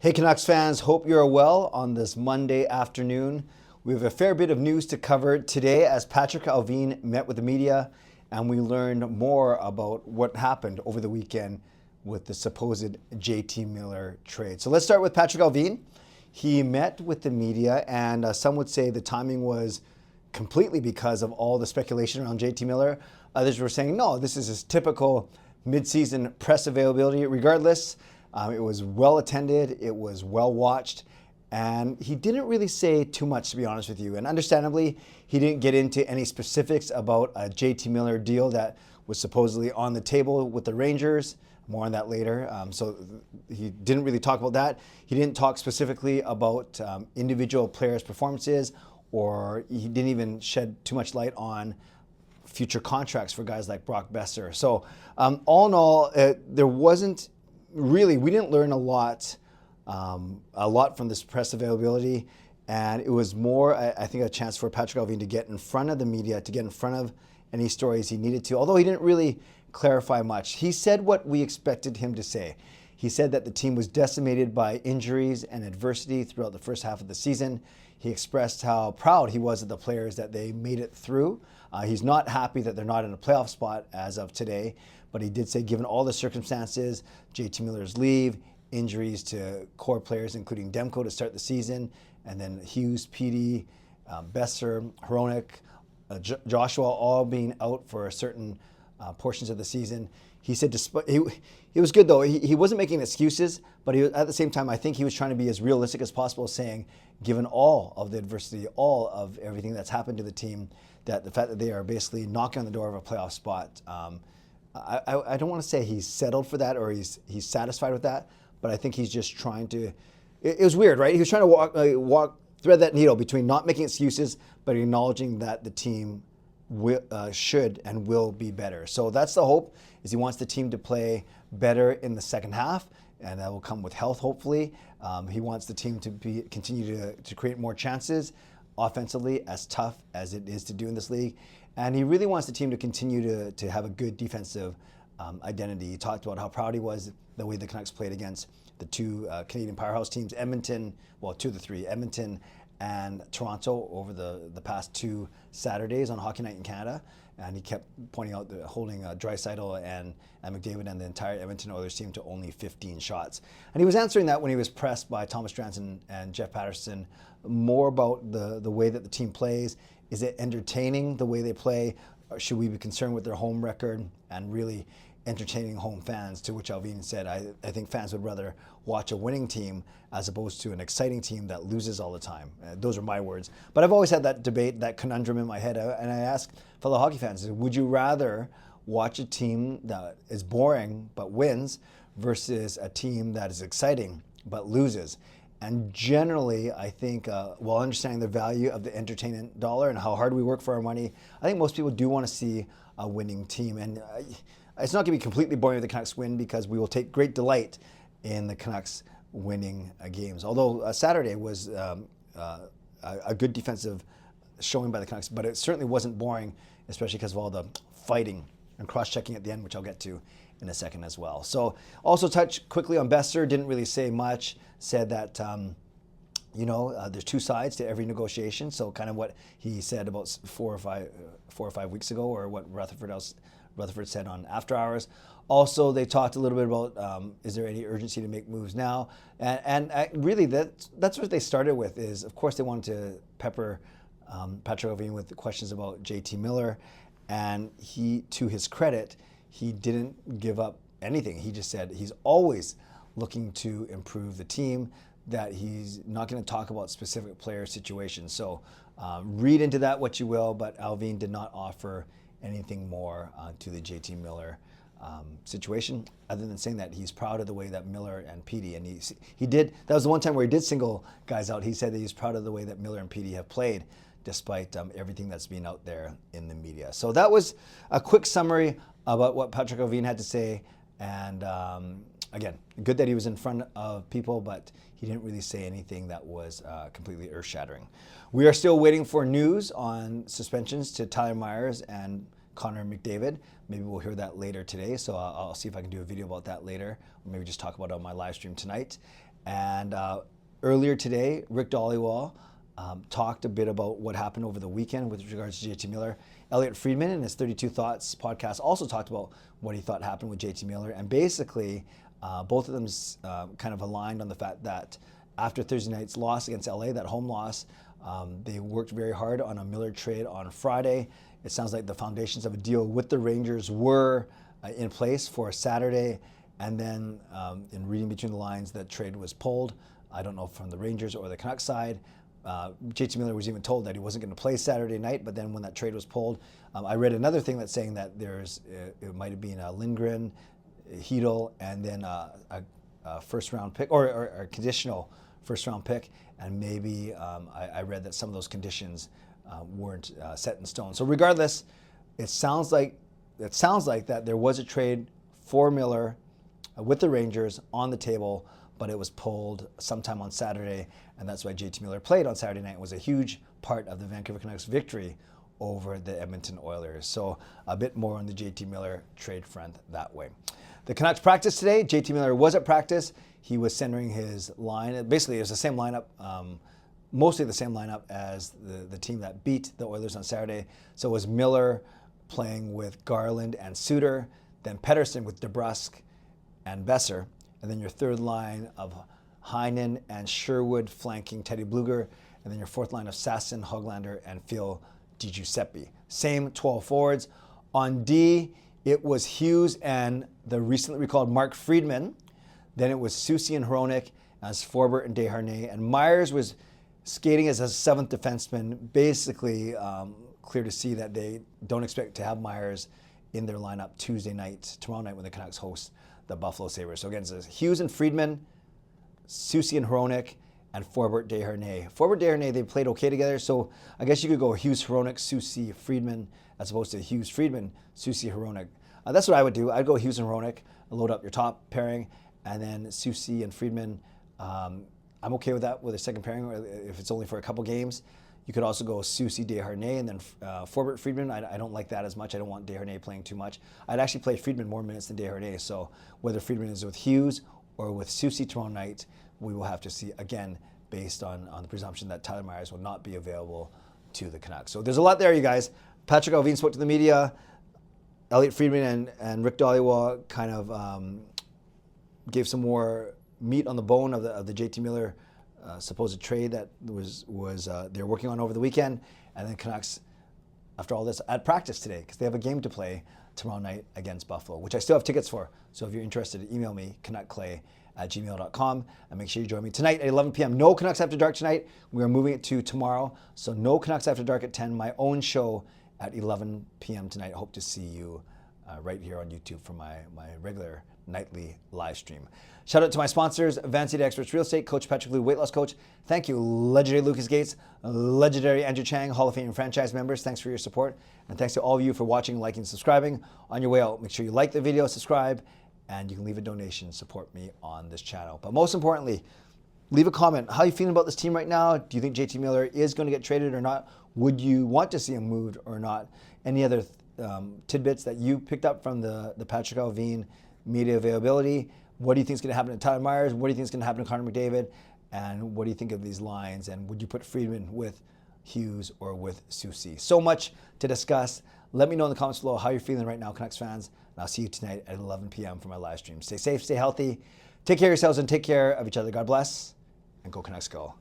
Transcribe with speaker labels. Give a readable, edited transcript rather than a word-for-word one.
Speaker 1: Hey Canucks fans, hope you're well on this Monday afternoon. We have a fair bit of news to cover today as Patrik Allvin met with the media and we learned more about what happened over the weekend with the supposed JT Miller trade. So let's start with Patrik Allvin. He met with the media and some would say the timing was completely because of all the speculation around JT Miller. Others were saying, no, this is his typical mid-season press availability. Regardless, it was well attended, it was well watched, and he didn't really say too much, to be honest with you. And understandably, he didn't get into any specifics about a JT Miller deal that was supposedly on the table with the Rangers. More on that later. So he didn't really talk about that. He didn't talk specifically about individual players' performances, or he didn't even shed too much light on future contracts for guys like Brock Boeser. So all in all, there wasn't really, we didn't learn a lot from this press availability, and it was more, I think, a chance for Patrik Allvin to get in front of the media, to get in front of any stories he needed to, although he didn't really clarify much. He said what we expected him to say. He said that the team was decimated by injuries and adversity throughout the first half of the season. He expressed how proud he was of the players that they made it through. He's not happy that they're not in a playoff spot as of today, but he did say given all the circumstances, JT Miller's leave, injuries to core players including Demko to start the season, and then Hughes, Petey, Boeser, Hronek, Joshua all being out for certain portions of the season. He said he was good though. He wasn't making excuses, but at the same time, I think he was trying to be as realistic as possible, saying given all of the adversity, all of everything that's happened to the team, that the fact that they are basically knocking on the door of a playoff spot, I don't want to say he's settled for that or he's satisfied with that, but I think he's just trying to, it was weird, right? He was trying to thread that needle between not making excuses, but acknowledging that the team should and will be better. So that's the hope, is he wants the team to play better in the second half, and that will come with health, hopefully. He wants the team to continue to create more chances offensively, as tough as it is to do in this league. And he really wants the team to continue to have a good defensive identity. He talked about how proud he was the way the Canucks played against the two Canadian powerhouse teams, Edmonton, well, two of the three, Edmonton and Toronto over the past two Saturdays on Hockey Night in Canada. And he kept pointing out holding Draisaitl and McDavid and the entire Edmonton Oilers team to only 15 shots. And he was answering that when he was pressed by Thomas Drance and Jeff Patterson more about the way that the team plays. Is it entertaining the way they play? Or should we be concerned with their home record and really entertaining home fans? To which Allvin said, I think fans would rather watch a winning team as opposed to an exciting team that loses all the time. Those are my words. But I've always had that debate, that conundrum in my head, and I ask fellow hockey fans, would you rather watch a team that is boring but wins versus a team that is exciting but loses? And generally, I think, while understanding the value of the entertainment dollar and how hard we work for our money, I think most people do want to see a winning team. And it's not going to be completely boring if the Canucks win, because we will take great delight in the Canucks winning games. Although Saturday was a good defensive showing by the Canucks, but it certainly wasn't boring, especially because of all the fighting and cross-checking at the end, which I'll get to in a second as well. So also touch quickly on Boeser, didn't really say much, said that there's two sides to every negotiation. So kind of what he said about 4 or 5 weeks ago, or what Rutherford said on After Hours. Also, they talked a little bit about is there any urgency to make moves now? And really, that's what they started with, is, of course, they wanted to pepper Patrik Allvin with the questions about JT Miller. And he, to his credit, he didn't give up anything. He just said he's always looking to improve the team, that he's not going to talk about specific player situations. So read into that what you will, but Allvin did not offer anything more to the JT Miller situation, other than saying that he's proud of the way that Miller and Petey, and he did, that was the one time where he did single guys out. He said that he's proud of the way that Miller and Petey have played, despite everything that's been out there in the media. So that was a quick summary about what Patrik Allvin had to say. And again, good that he was in front of people, but he didn't really say anything that was completely earth-shattering. We are still waiting for news on suspensions to Tyler Myers and Connor McDavid. Maybe we'll hear that later today, so I'll see if I can do a video about that later, or maybe just talk about it on my live stream tonight. And earlier today, Rick Dhaliwal talked a bit about what happened over the weekend with regards to JT Miller. Elliotte Friedman in his 32 Thoughts podcast also talked about what he thought happened with JT Miller. And basically, both of them kind of aligned on the fact that after Thursday night's loss against LA, that home loss, they worked very hard on a Miller trade on Friday. It sounds like the foundations of a deal with the Rangers were in place for Saturday. And then in reading between the lines, that trade was pulled. I don't know from the Rangers or the Canucks side. JT Miller was even told that he wasn't going to play Saturday night, but then when that trade was pulled, I read another thing that's saying that it might have been Lindgren, Hedl, and then a first-round pick or a conditional first-round pick, and maybe I read that some of those conditions weren't set in stone. So regardless, it sounds like that there was a trade for Miller with the Rangers on the table, but it was pulled sometime on Saturday, and that's why JT Miller played on Saturday night. It was a huge part of the Vancouver Canucks' victory over the Edmonton Oilers. So a bit more on the JT Miller trade front that way. The Canucks practiced today. JT Miller was at practice. He was centering his line. Basically, it was the same lineup, mostly the same lineup as the team that beat the Oilers on Saturday. So it was Miller playing with Garland and Suter, then Pettersson with DeBrusk and Besser, and then your third line of Heinen and Sherwood flanking Teddy Bluger, and then your fourth line of Sasson, Höglander, and Phil DiGiuseppe. Same 12 forwards. On D, it was Hughes and the recently recalled Mark Friedman. Then it was Soucy and Hronek as Forbort and Desharnais. And Myers was skating as a seventh defenseman. Basically, clear to see that they don't expect to have Myers in their lineup tomorrow night when the Canucks host the Buffalo Sabres. So again, it's Hughes and Friedman, Soucy and Hronek, and Forbort Desharnais. Forbort Desharnais, they played okay together, so I guess you could go Hughes, Hronek, Soucy, Friedman, as opposed to Hughes, Friedman, Soucy, Hronek. That's what I would do. I'd go Hughes and Hronek, load up your top pairing, and then Soucy and Friedman. I'm okay with that with a second pairing if it's only for a couple games. You could also go Soucy, Desharnais, and then Forbort, Friedman. I don't like that as much. I don't want Desharnais playing too much. I'd actually play Friedman more minutes than Desharnais, so whether Friedman is with Hughes or with Soucy tomorrow night, we will have to see, again, based on the presumption that Tyler Myers will not be available to the Canucks. So there's a lot there, you guys. Patrik Allvin spoke to the media. Elliotte Friedman and Rick Dhaliwal kind of gave some more meat on the bone of the JT Miller supposed trade that was they're working on over the weekend. And then Canucks, after all this, at practice today because they have a game to play tomorrow night against Buffalo, which I still have tickets for. So if you're interested, email me, canuckclay@gmail.com, and make sure you join me tonight at 11 p.m. No Canucks After Dark tonight. We are moving it to tomorrow. So no Canucks After Dark at 10, my own show at 11 p.m. tonight. I hope to see you right here on YouTube for my regular nightly live stream. Shout out to my sponsors, Vancity Experts Real Estate, Coach Patrick Lou, Weight Loss Coach. Thank you, legendary Lucas Gates, legendary Andrew Chang, Hall of Fame franchise members. Thanks for your support. And thanks to all of you for watching, liking, and subscribing. On your way out, make sure you like the video, subscribe, and you can leave a donation, support me on this channel. But most importantly, leave a comment. How are you feeling about this team right now? Do you think JT Miller is going to get traded or not? Would you want to see him moved or not? Any other tidbits that you picked up from the Patrik Allvin media availability? What do you think is going to happen to Tyler Myers? What do you think is going to happen to Connor McDavid? And what do you think of these lines? And would you put Friedman with Hughes or with Soucy? So much to discuss. Let me know in the comments below how you're feeling right now, Canucks fans. And I'll see you tonight at 11 p.m. for my live stream. Stay safe, stay healthy. Take care of yourselves and take care of each other. God bless. And go Canucks go.